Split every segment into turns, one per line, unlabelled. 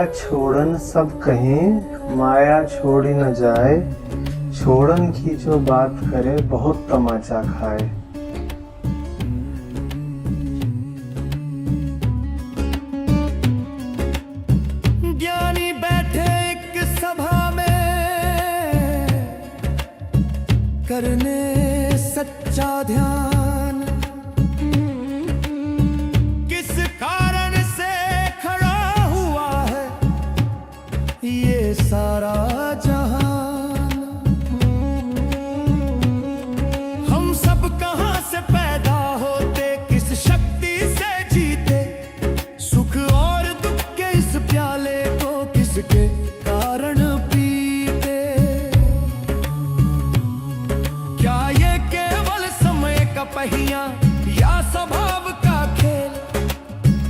छोड़न सब कहें, माया छोड़ी न जाए। छोड़न की जो बात करे, बहुत तमाचा खाए।
ज्ञानी बैठे एक सभा में, करने सच्चा ध्यान। किस कारण से खड़ा हुआ है ये सारा जहान। हम सब कहां से पैदा होते, किस शक्ति से जीते। सुख और दुख के इस प्याले को किसके कारण पीते। क्या ये केवल समय का पहिया या स्वभाव का खेल।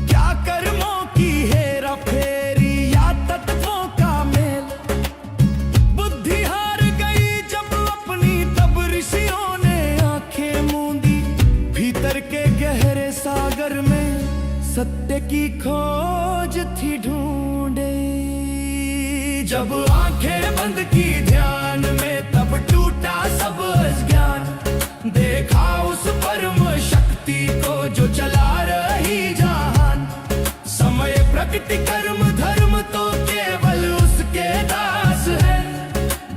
क्या कर्मों की हेरा फेरी या तत्वों का मेल। बुद्धि हार गई जब अपनी, तब ऋषियों ने आंखें मूंदी। भीतर के गहरे सागर में सत्य की खोज थी ढूंढे। जब आंखें बंद की ध्यान में, तब टूटा सब अज्ञान। देखा उस परम शक्ति को जो चला रही जहान। समय प्रकृति कर्म धर्म तो केवल उसके दास है।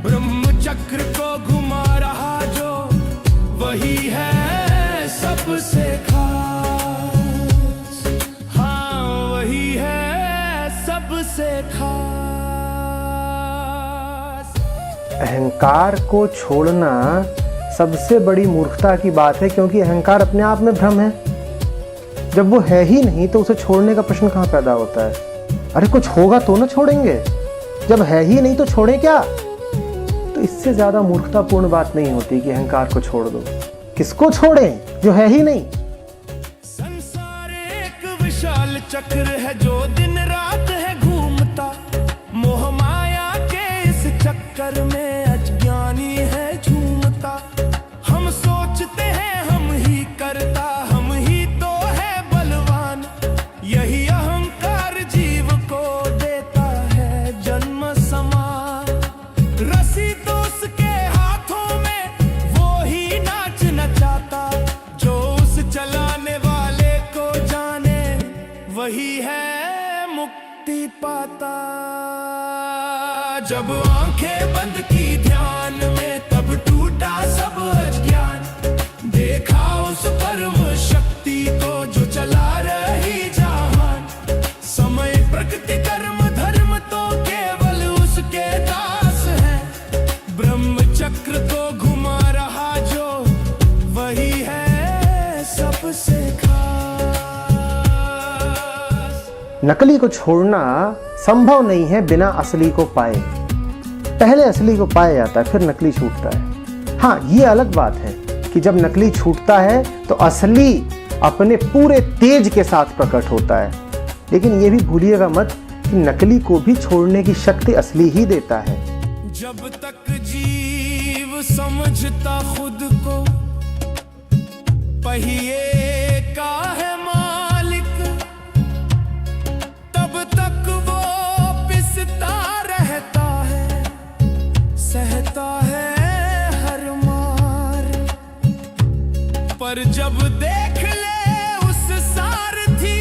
ब्रह्म चक्र को घुमा रहा जो, वही है सबसे खास। हाँ, वही है सबसे खास।
अहंकार को छोड़ना सबसे बड़ी मूर्खता की बात है, क्योंकि अहंकार अपने आप में भ्रम है। जब वो है ही नहीं तो उसे छोड़ने का प्रश्न कहाँ पैदा होता है। अरे कुछ होगा तो ना छोड़ेंगे, जब है ही नहीं तो छोड़े क्या। तो इससे ज्यादा मूर्खतापूर्ण बात नहीं होती कि अहंकार को छोड़ दो। किसको छोड़ें जो है ही नहीं।
संसार एक विशाल चक्र है जो दिन रात है घूमता। मोह माया के इस चक्कर में अज्ञानी है झूमता। हम सोचते हैं हम ही करता, हम ही तो है बलवान। यही अहंकार जीव को देता है जन्म समान। रस्सी तो उसके हाथों में, वो ही नाच नचाता। जो उस चलाने वाले को जाने, वही है मुक्ति पाता। जब आंखें बंद की ध्यान में, तब टूटा सब अज्ञान। देखा उस परम शक्ति को जो चला रही जहान। समय प्रकृति कर्म धर्म तो केवल उसके दास है। ब्रह्म चक्र को घुमा रहा जो, वही है सबसे खास।
नकली को छोड़ना संभव नहीं है बिना असली को पाए। पहले असली को पाया जाता है, फिर नकली छूटता है। हाँ, ये अलग बात है कि जब नकली छूटता है तो असली अपने पूरे तेज के साथ प्रकट होता है। लेकिन ये भी भूलिएगा मत कि नकली को भी छोड़ने की शक्ति असली ही देता है।
जब तक जीव समझता खुद को पहिए का है मालिक, तब तक वो पिसता रहता है, सहता है हर मार। पर जब देख ले उस सारथी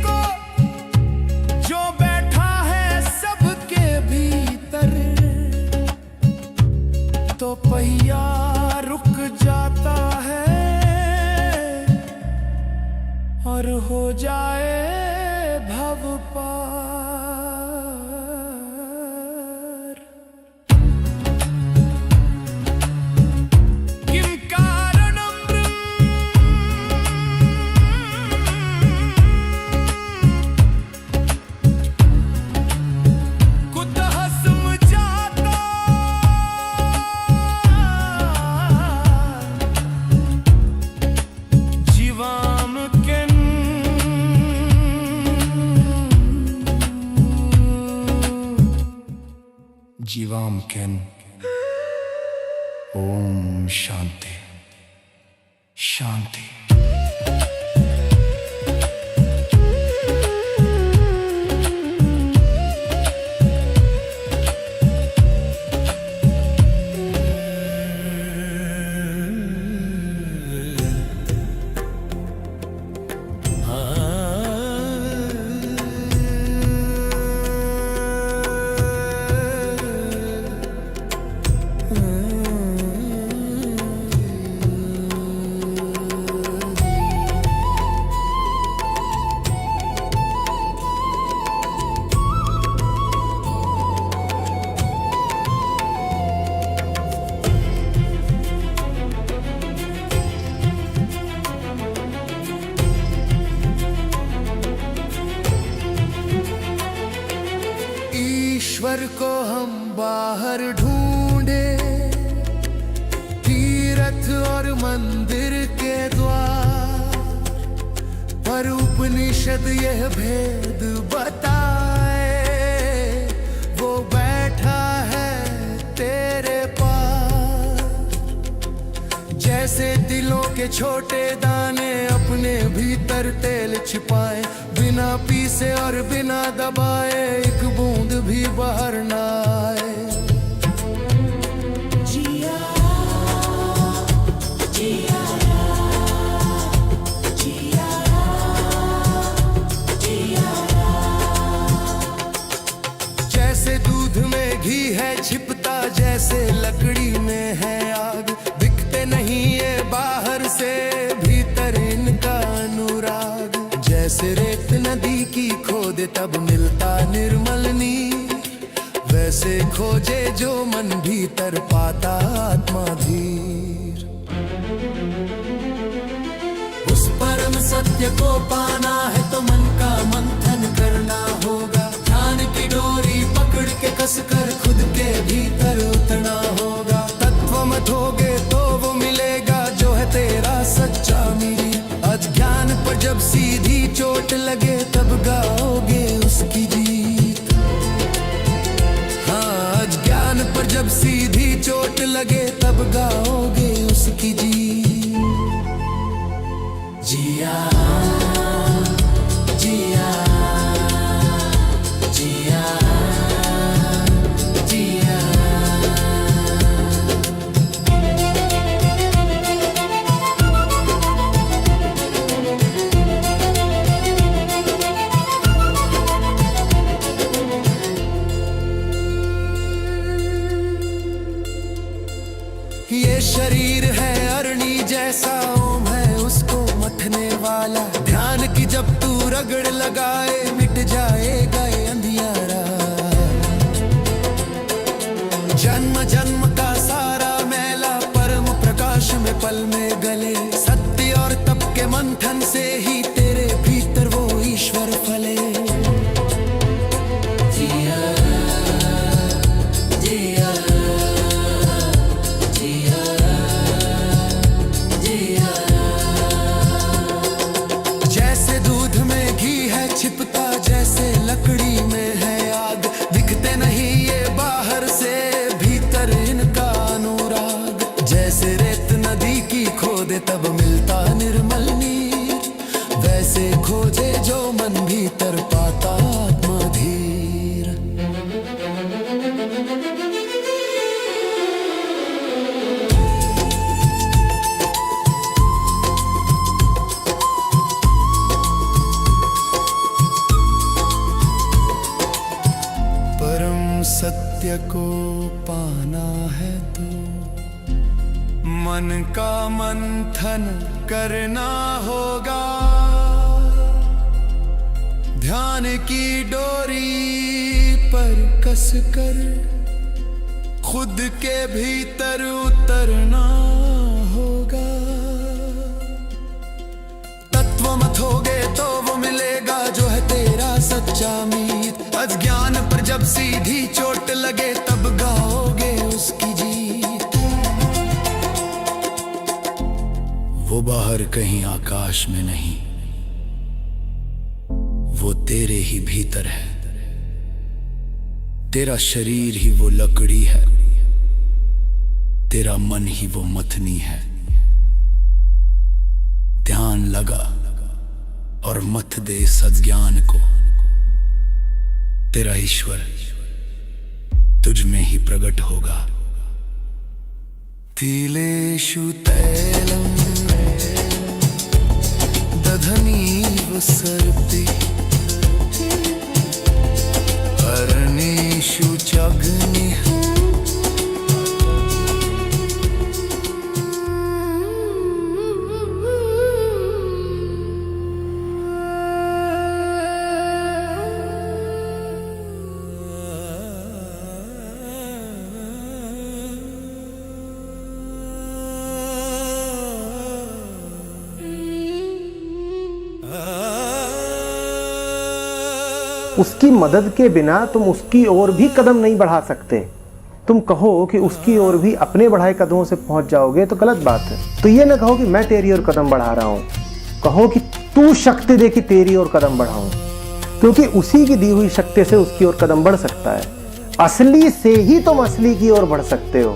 को जो बैठा है सबके भीतर, तो पहिया रुक जाता है और हो जाए भव पार। किम कारणं कुतः समझाता, जीवाम किन जीवाम किन। ओम शांति शांति। ईश्वर को हम बाहर ढूंढे, तीर्थ और मंदिर के द्वार, पर उपनिषद यह भेद बताए, वो बैठा है तेरे पास। जैसे दिलों के छोटे दाने अपने भीतर तेल छिपाए, बिना पीसे और बिना दबाए एक बूंद भी बाहर ना आए। जिया जिया जिया जिया, जैसे दूध में घी है छिपता, जैसे लकड़ी में है आग, दिखते नहीं ये बाहर से भीतर इनका अनुराग। जैसे रेत नदी की खोदे तब मिलता निर्मल नीर, वैसे खोजे जो मन भीतर पाता आत्मा धीर। उस परम सत्य को पाना है तो मन का मंथन करना होगा, ध्यान की डोरी पकड़ के कसकर खुद के भीतर उतरना होगा। तत्व मत होगे तो वो मिलेगा जो है तेरा सच्चा मीर। अज्ञान पर जब सीधी चोट लगे तब गाओगे उसकी जीत। हाँ, अज्ञान पर जब सीधी चोट लगे तब गाओगे उसकी जीत। जिया जिया जिया जिया। ये शरीर है अरणी जैसा, ओम है उसको मथने वाला। ध्यान की जब तू रगड़ लगाए मिट जाएगा ये अंधियारा। जन्म जन्म का सारा मैला परम प्रकाश में पल में गले। सत्य और तप के मंथन से ही तेरे भीतर वो ईश्वर फले। जिया जिया जिया जिया। जैसे दूध में घी है छिपता, जैसे लकड़ी में है आग, दिखते नहीं ये बाहर से भीतर इनका अनुराग। जैसे रेत नदी की खोदे तब मिलता निर्मल नीर, वैसे खोजे जो मन भीतर पाता आत्मा धीर। परम सत्य को पाना है तो मन का मंथन करना होगा। ध्यान की डोरी पर कसकर खुद के भीतर उतरना होगा। तत्व मत होगे तो वो मिलेगा जो है तेरा सच्चा मीत। अज्ञान पर जब सीधी चोट लगे तब गाओगे उसकी जीत। वो बाहर कहीं आकाश में नहीं, वो तेरे ही भीतर है। तेरा शरीर ही वो लकड़ी है, तेरा मन ही वो मथनी है। ध्यान लगा और मत दे इस अज्ञान को, तेरा ईश्वर तुझ में ही प्रकट होगा। तिलेषु तैलम दधनीव सर्पि, अरणेषु चाग्निः।
उसकी मदद के बिना तुम उसकी ओर भी कदम नहीं बढ़ा सकते। तुम कहो कि उसकी ओर भी अपने बढ़ाए कदमों से पहुंच जाओगे तो गलत बात है। तो ये ना कहो कि मैं तेरी ओर कदम बढ़ा रहा हूं, कहो कि तू शक्ति दे कि तेरी ओर कदम बढ़ाऊं, क्योंकि उसी की दी हुई शक्ति से उसकी ओर कदम बढ़ सकता है। असली से ही तुम असली की ओर बढ़ सकते हो।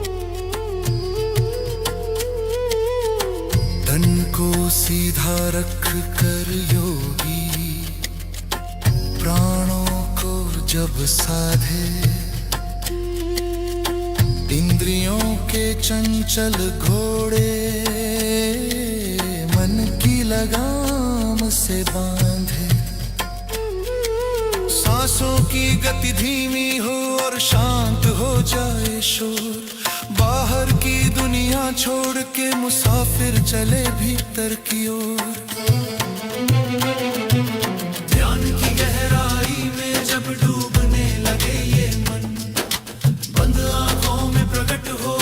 तन को सीधा रख कर योगी प्राणों को जब साधे, इंद्रियों के चंचल घोड़े मन की लगाम से बांधे, सांसों की गति धीमी हो और शांत हो जाए शोर, बाहर की दुनिया छोड़ के मुसाफिर चले भीतर की ओर। ध्यान की गहराई में जब डूबने लगे ये मन, बंद आंखों में प्रकट हो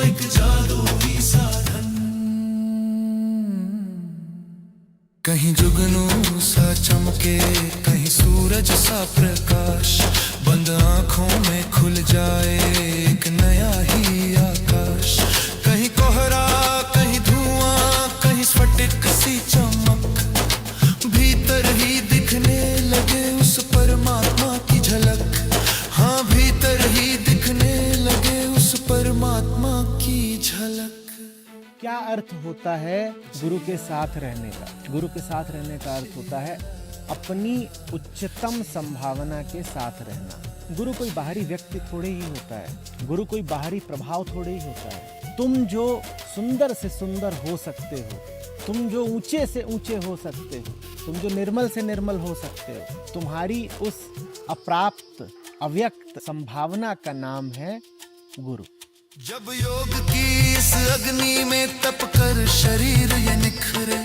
एक जादुई साधन, कहीं जुगनू सा चमके कहीं सूरज सा प्रकाश, बंद आंखों में खुल जाए एक नया ही आकाश, कहीं कोहरा कहीं धुआं कहीं स्फटिक सी चमक, भीतर ही दिखने लगे उस परमात्मा की झलक, हाँ भीतर ही दिखने लगे उस परमात्मा की झलक।
क्या अर्थ होता है गुरु के साथ रहने का? गुरु के साथ रहने का अर्थ होता है अपनी उच्चतम संभावना के साथ रहना। गुरु कोई बाहरी व्यक्ति थोड़े ही होता है, गुरु कोई बाहरी प्रभाव थोड़े ही होता है। तुम जो सुंदर से सुंदर हो सकते हो, तुम जो ऊंचे से ऊंचे हो सकते हो, तुम जो निर्मल से निर्मल हो सकते हो, तुम्हारी उस अप्राप्त अव्यक्त संभावना का नाम है गुरु।
जब योग की इस अग्नि में तप कर शरीर ये निखरे,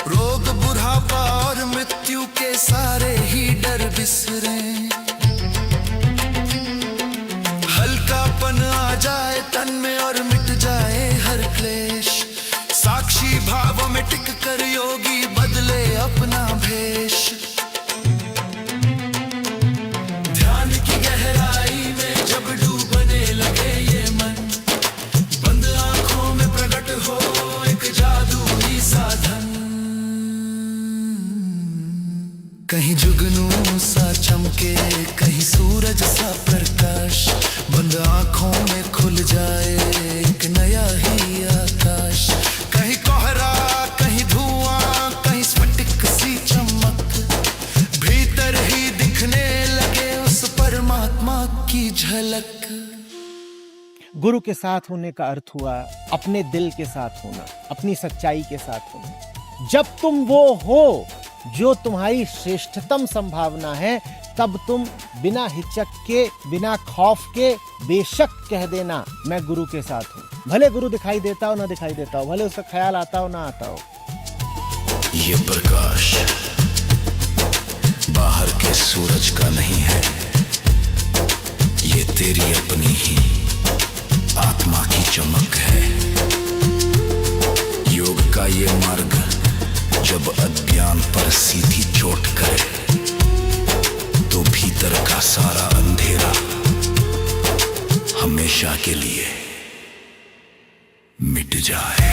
रोग बुढ़ापा और मृत्यु के सारे ही डर बिसरे, हल्कापन आ जाए तन में और मिट जाए हर क्लेश, साक्षी भाव में टिक कर योगी बदले अपना भेष, ध्यान की गहराई में जब डूबने लगे ये मन, बंद आंखों में प्रकट हो एक जादुई साधन, कहीं जुगनू सा चमके कहीं सूरज सा प्रकाश, बंद आंखों में खुल जाए एक नया ही आकाश, कहीं कोहरा कहीं धुआं कहीं स्फटिक सी चमक, भीतर ही दिखने लगे उस परमात्मा की झलक।
गुरु के साथ होने का अर्थ हुआ अपने दिल के साथ होना, अपनी सच्चाई के साथ होना। जब तुम वो हो जो तुम्हारी श्रेष्ठतम संभावना है, तब तुम बिना हिचक के बिना खौफ के बेशक कह देना मैं गुरु के साथ हूँ। भले गुरु दिखाई देता हो ना दिखाई देता हो, भले उसका ख्याल आता हो ना आता हो।
ये प्रकाश बाहर के सूरज का नहीं है, ये तेरी अपनी ही आत्मा की चमक है। योग का ये मार्ग जब अज्ञान पर सीधी चोट करे, तो भीतर का सारा अंधेरा हमेशा के लिए मिट जाए।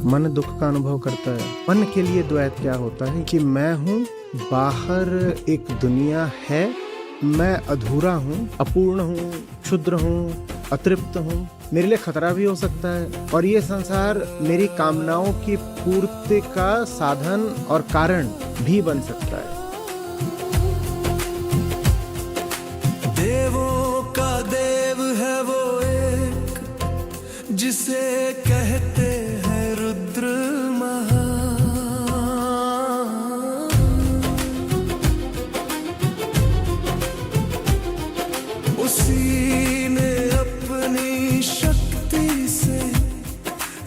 मन दुख का अनुभव करता है। मन के लिए द्वैत क्या होता है कि मैं हूँ, बाहर एक दुनिया है, मैं अधूरा हूँ, अपूर्ण हूँ, क्षुद्र हूँ, अतृप्त हूँ, मेरे लिए खतरा भी हो सकता है, और ये संसार मेरी कामनाओं की पूर्ति का साधन और कारण भी बन सकता है।
देवों का देव है वो एक, जिसे कहते हैं रुद्र महा।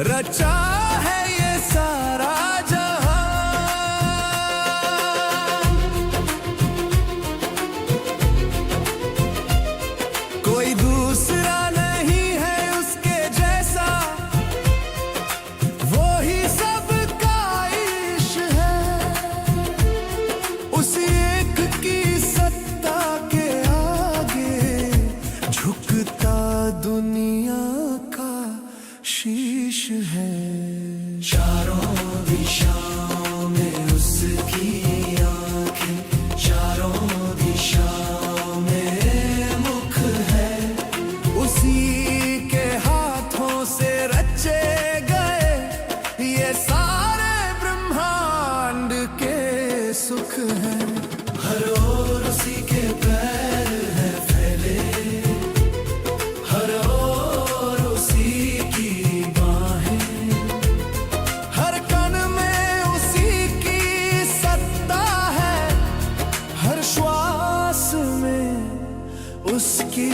रचा है ये सारा जहां। कोई दूसरा नहीं है उसके जैसा, वो ही सबका ईश है। उसी एक की सत्ता के आगे झुकता दुनिया का शीश है। चारों दिशाओं में उसकी आंखें, चारों दिशाओं में मुख है। उसी के हाथों से रचे गए ये सारे ब्रह्मांड के सुख हैं। हर ओर उसी के पैर है फैले, हर ओर उसी की बाहें, हर कण में उसी की सत्ता है। हर श्वास में उसकी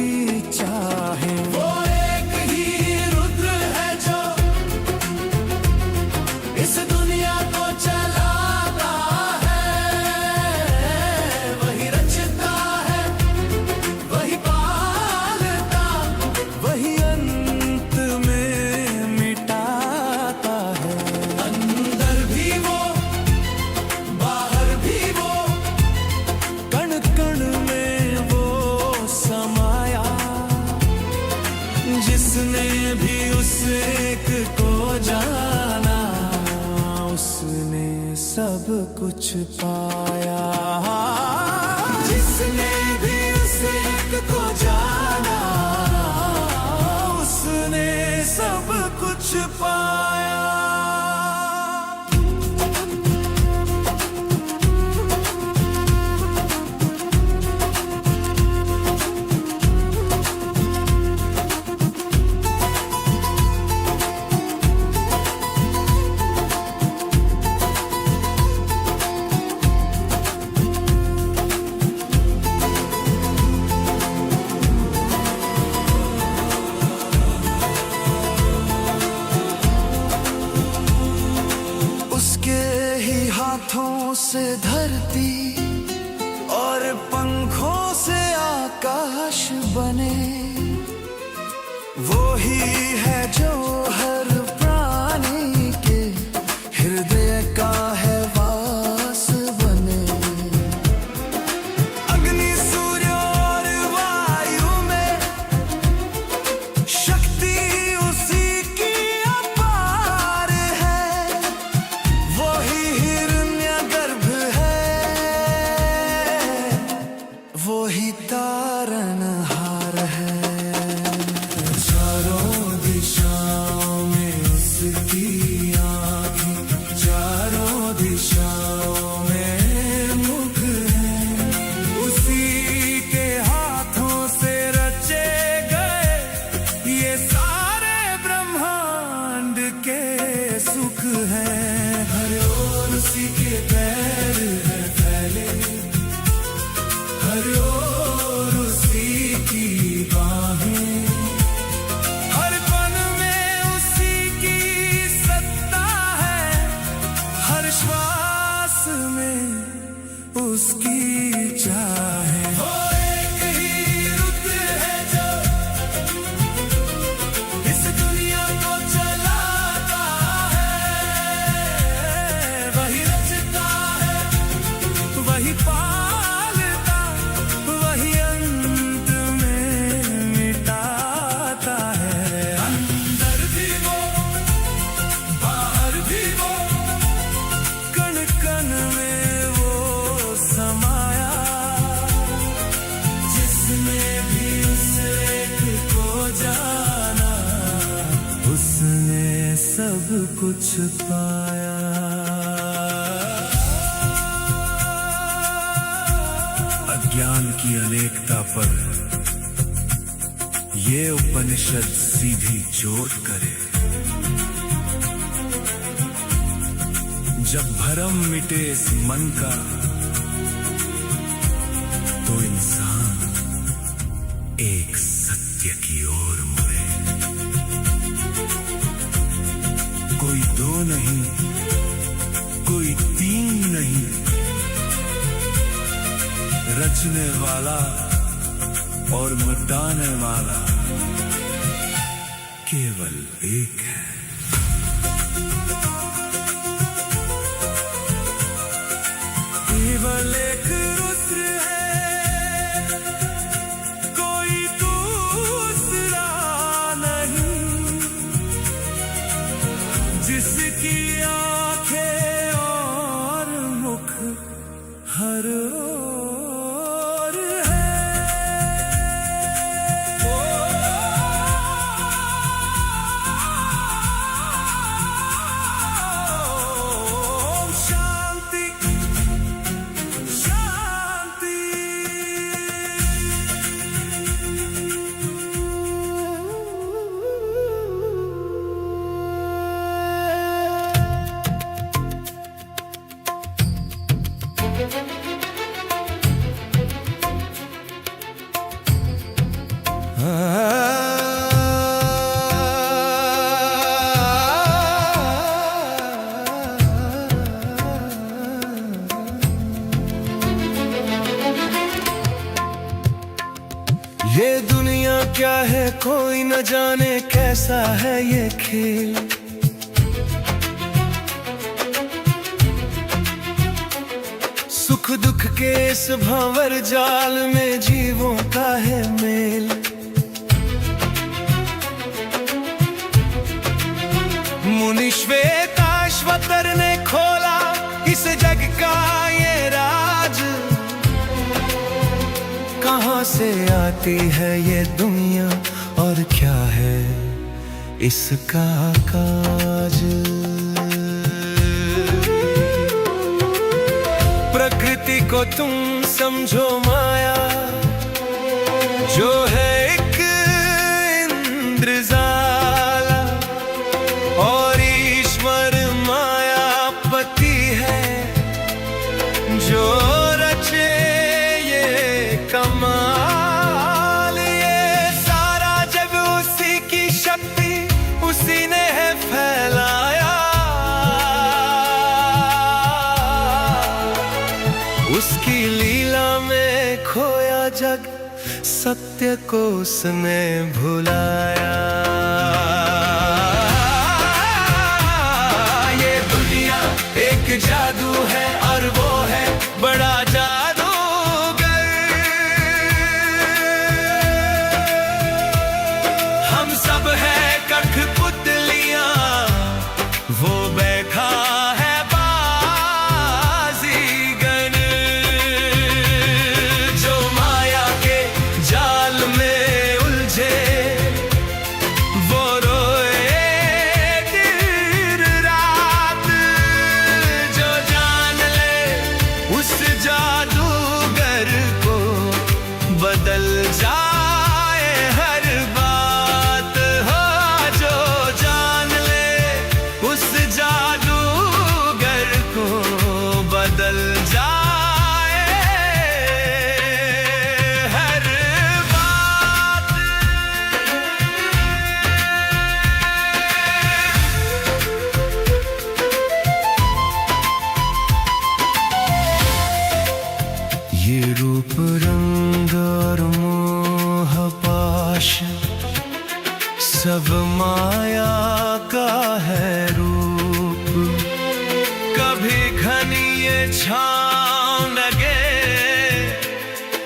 चाहे। वो एक ही रुद्र है जो इस दुनिया को चलाता है। वही रचता है, वही पालता, वही अंत में मिटाता है। अंदर भी वो, बाहर भी वो, कण कण में वो समाया। जिसने भी उस एक को जाना, उसने सब कुछ पाया। जिसने भी उस एक को जाना, उसने सब कुछ पाया। उसके ही हाथों से धरती और पंखों से आकाश बने। वो ही है जो हर प्राणी के हृदय का है वास बने। अग्नि, सूर्य और वायु में शक्ति उसी की अपार है। वही हिरण्यगर्भ है, वही तारनहार है। चारों दिशाओं में उसकी आंखें, चारों दिशाओं में मुख है। उसी के हाथों से रचे गए ये सारे ब्रह्मांड के सुख हैं। हर ओर उसी के पैर है फैले, हर ओर उसी की बाहें, हर कण में उसी की सत्ता है। हर श्वास में उसकी चाहे। वो एक ही रुद्र है जो इस दुनिया को चलाता है। वही रचता है, वही पालता, वही अंत में मिटाता है। अंदर भी वो, बाहर भी वो, कण कण में वो समाया। जिसने भी उस एक को जाना, उसने सब कुछ पाया। अज्ञान की अनेकता पर ये उपनिषद सीधी चोट करे। जब भरम मिटे इस मन का, तो इंसान एक सत्य की ओर मुड़े। रचने वाला और मिटाने वाला केवल एक है। केवल एक रुद्र है, कोई दूसरा नहीं, जिसकी आंखें और मुख हर ओर है। ओम शांति शांति। ये दुनिया क्या है कोई न जाने, कैसा है ये खेल। सुख दुख के इस भंवर जाल में जीवों का है मेल। मुनि श्वेताश्वतर ने खोला इस जग का ये राज। कहाँ से आती है ये दुनिया और क्या है इसका काज। प्रकृति को तुम समझो माया, जो है एक इंद्रजाला, और ईश्वर मायापति है, जो रचे ये कमाल। ये सारा जग उसी की शक्ति, उसी ने है फैलाया। उसकी लीला में खोया जग, सत्य को उसने भुलाया। ये दुनिया एक जादू है और वो है बड़ा जादूगर। हम सब है कठपुतलियां, वो बैठा है बदल जाए हर बात। हो जो जान ले उस जादूगर को, बदल जाए हर बात। ये रूप रंग और मोह पाश, सब माया का है रूप। कभी घनी ये छाँव लगे,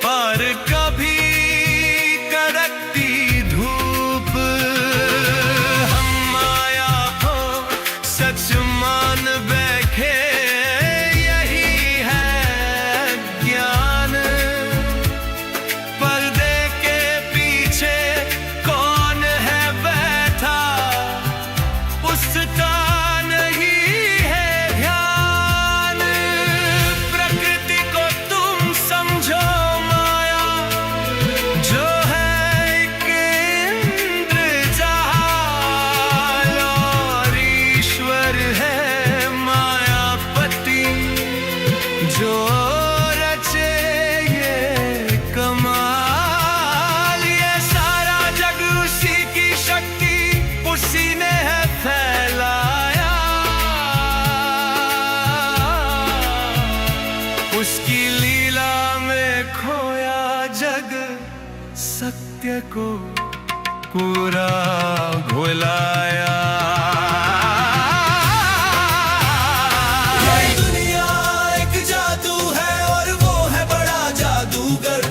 पर कभी कड़कती धूप। हम माया को सच मान बैठे, यही है ज्ञान। पर्दे के पीछे कौन है बैठा, उसका नहीं है ध्यान। रहस्य को पूरा घुलाया। ये दुनिया एक जादू है और वो है बड़ा जादूगर।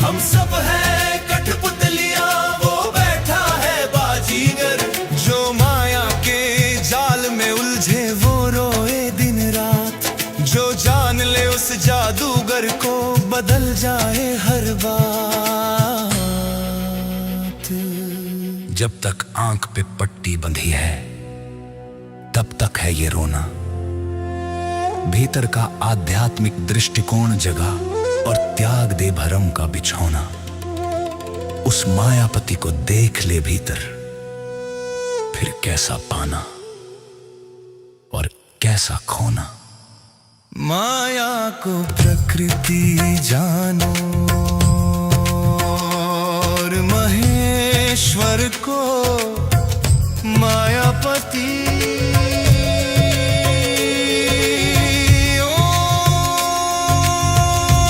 हम सब हैं कठपुतलियां, वो बैठा है बाजीगर। जो माया के जाल में उलझे वो रोए दिन रात। जो जान ले उस जादूगर को बदल जाए हर बात। जब तक आंख पे पट्टी बंधी है तब तक है ये रोना। भीतर का आध्यात्मिक दृष्टिकोण जगा और त्याग दे भरम का बिछौना। उस मायापति को देख ले भीतर, फिर कैसा पाना और कैसा खोना। माया को प्रकृति जानो और महेश्वर को मायापति।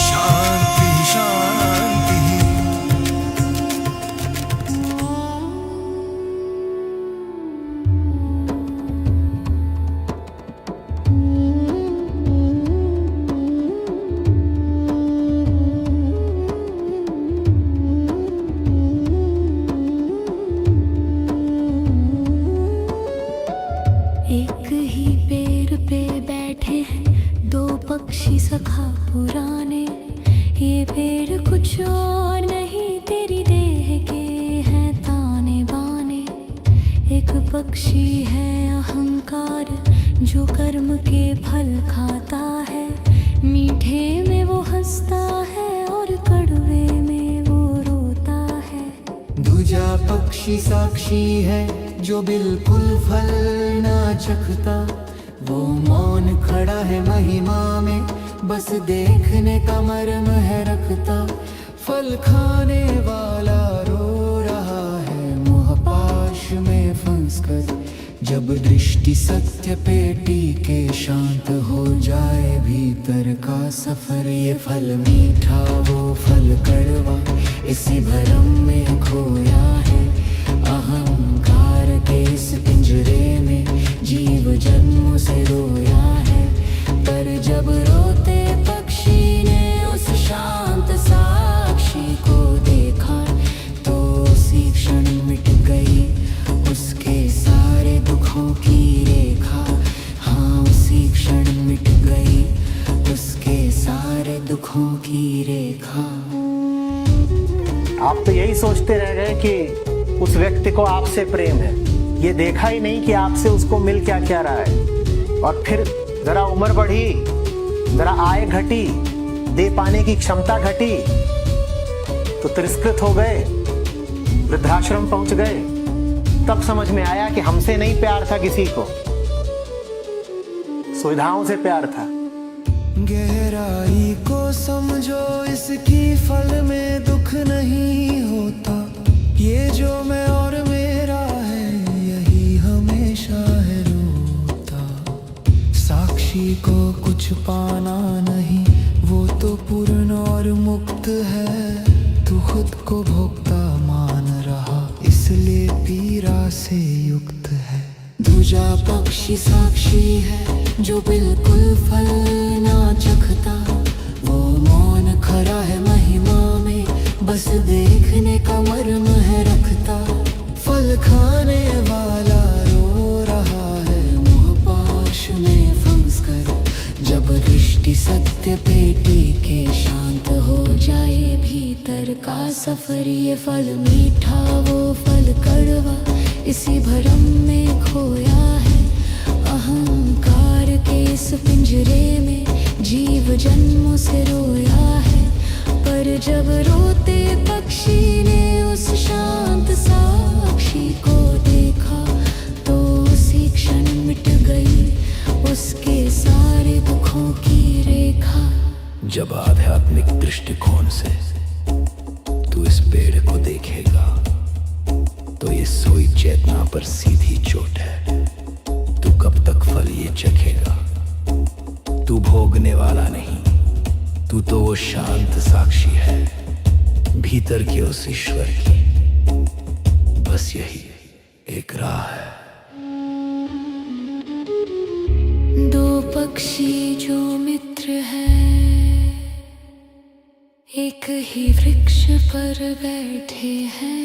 शांति शांति।
एक ही पेड़ पे बैठे हैं दो पक्षी सखा पुराने। ये पेड़ कुछ और नहीं तेरी देह के हैं ताने बाने। एक पक्षी है अहंकार जो कर्म के फल खाता है। मीठे में वो हंसता है और कड़वे में वो रोता है।
दूजा पक्षी साक्षी है जो बिल्कुल फल ना चखता। वो मौन खड़ा है महिमा में, बस देखने का मर्म है रखता। फल खाने वाला रो रहा है मोहपाश में फंसकर। जब दृष्टि सत्य पेटी के शांत हो जाए भीतर का सफर। ये फल मीठा वो फल कड़वा, इसी भरम में खोया है। अहंकार के इस पिंजरे में जीव जन्म से रोया है। पर जब रोते पक्षी ने उस शांत साक्षी को देखा तो उसी क्षण मिट गई उसके सारे दुखों की रेखा। हाँ, उसी क्षण मिट गई उसके सारे दुखों की रेखा।
आप तो यही सोचते रह गए कि उस व्यक्ति को आपसे प्रेम है, ये देखा ही नहीं कि आपसे उसको मिल क्या क्या रहा है। और फिर जरा उम्र बढ़ी, जरा आय घटी, दे पाने की क्षमता घटी तो तिरस्कृत हो गए, वृद्धाश्रम पहुंच गए। तब समझ में आया कि हमसे नहीं प्यार था किसी को, सुविधाओं से प्यार था।
गहराई को समझो, इसकी फल में दुख नहीं होता। ये जो मैं और मेरा है यही हमेशा है रोता। साक्षी को कुछ पाना नहीं, वो तो पूर्ण और मुक्त है। तू खुद को भोक्ता मान रहा, इसलिए पीड़ा से युक्त है।
दूजा पक्षी साक्षी है जो बिल्कुल फल ना चखता। वो मौन खड़ा है महिमा में, बस देखने का मर्म है रखता।
फल खाने वाला रो रहा है मोहपाश में फंसकर।
जब दृष्टि सत्य पेटी के शांत हो जाए भीतर का सफर। ये फल मीठा वो फल कड़वा, इसी भरम में खोया है। अहंकार के इस पिंजरे में जीव जन्मों से रोया है। पर जब रोते पक्षी ने उस शांत साक्षी को देखा तो उसी क्षण मिट गई उसके सारे दुखों की रेखा।
जब आध्यात्मिक दृष्टिकोण से तू इस पेड़ को देखेगा तो ये सोई चेतना पर सीधी चोट है। तू कब तक फल ये चखेगा? तू भोगने वाला नहीं, तू तो वो शांत साक्षी है भीतर के उस ईश्वर की। बस यही एक राह है।
दो पक्षी जो मित्र है, एक ही वृक्ष पर बैठे हैं,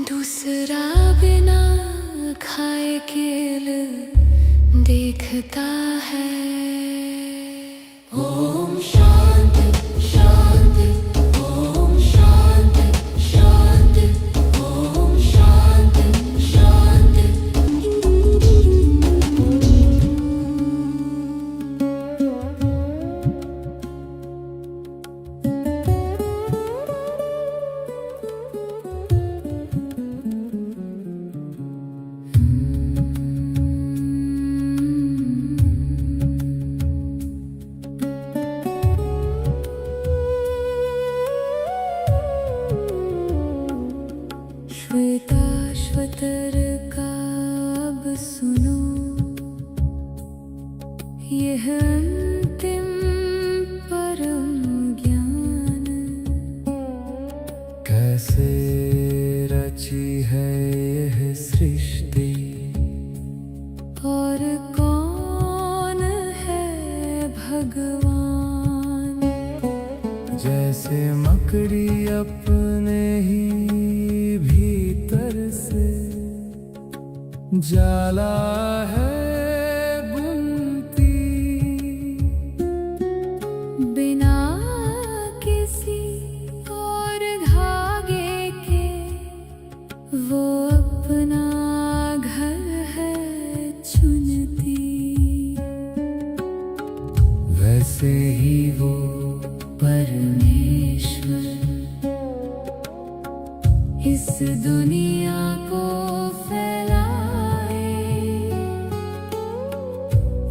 दूसरा बिना खाए केल देखता है। ओम शांति शांति, ओम शांति शांति, ओम शांति शांति। श्वेताश्वतर का अब सुनो, यह अंतिम परम ज्ञान।
कैसे रची है यह सृष्टि,
और कौन है भगवान।
जैसे मकड़ी अपने ही भीतर से जाला है बुनती,
बिना किसी और धागे के वो अपना घर है चुनती।
वैसे ही वो
परमेश्वर इस दुनिया को फैलाए,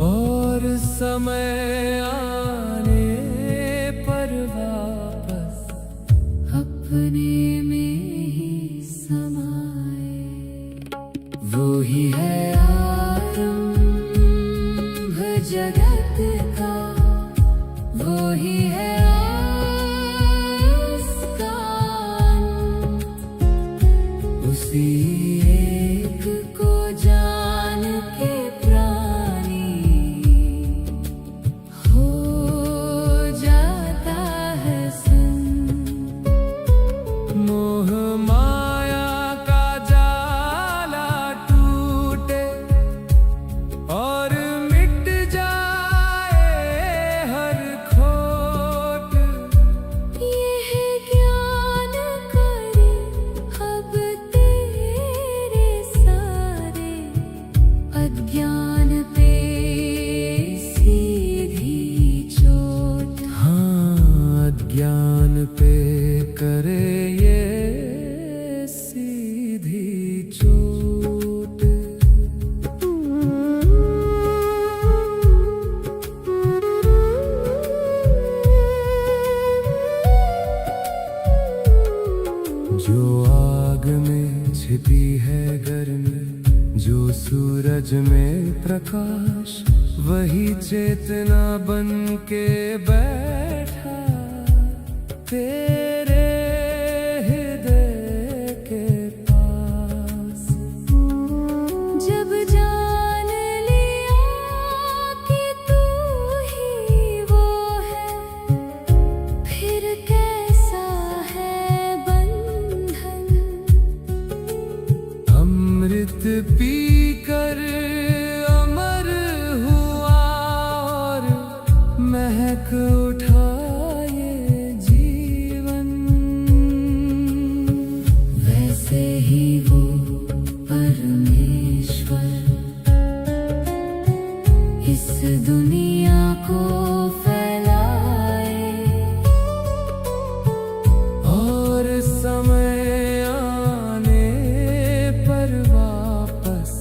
और समय आने पर वापस
अपने में ही समाए। वो ही है आरंभ जगत का, वो ही है उसका अंत। उसी एक को जान के प्राणी हो जाता है संत।
मोह माया का जाला टूटे, और मिट जाए हर खोट।
यह ज्ञान करे अब तेरे सारे अज्ञान पे सीधी चोट।
हाँ, अज्ञान पे करे ये सीधी चोट। जो आग में छिपी है गर्मी, जो सूरज में प्रकाश, वही चेतना बन के बैठा तेरे हृदय के पास।
जब जान लिया कि तू ही वो है, फिर कैसा है बंधन।
अमृत पीकर अमर हुआ, और महक उठा ये जीवन।
वैसे ही वो परमेश्वर इस दुनिया को फैलाए,
और समय आने पर वापस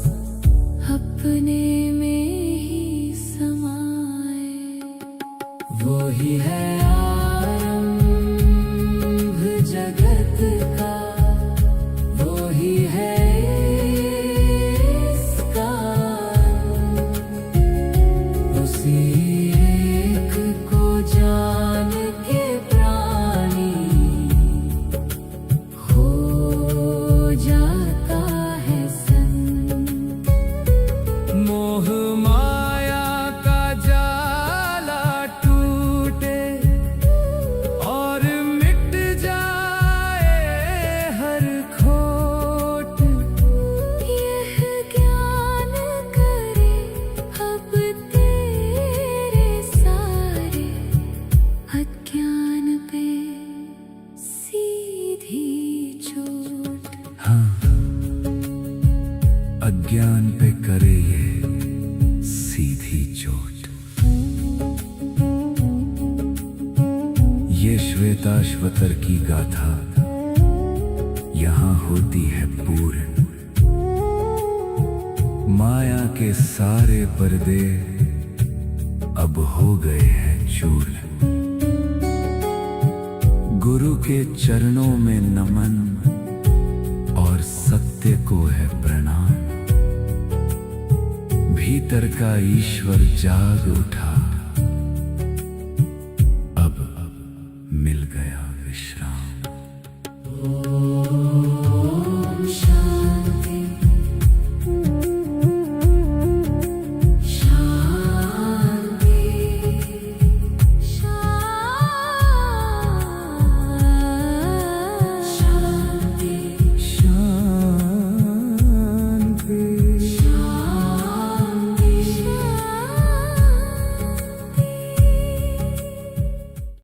विज्ञान पे करे ये सीधी चोट। ये श्वेताश्वतर की गाथा यहाँ होती है पूर्ण। माया के सारे पर्दे अब हो गए हैं चूर्ण। गुरु के चरणों में नमन और सत्य को है प्रणाम। भीतर का ईश्वर जाग उठा,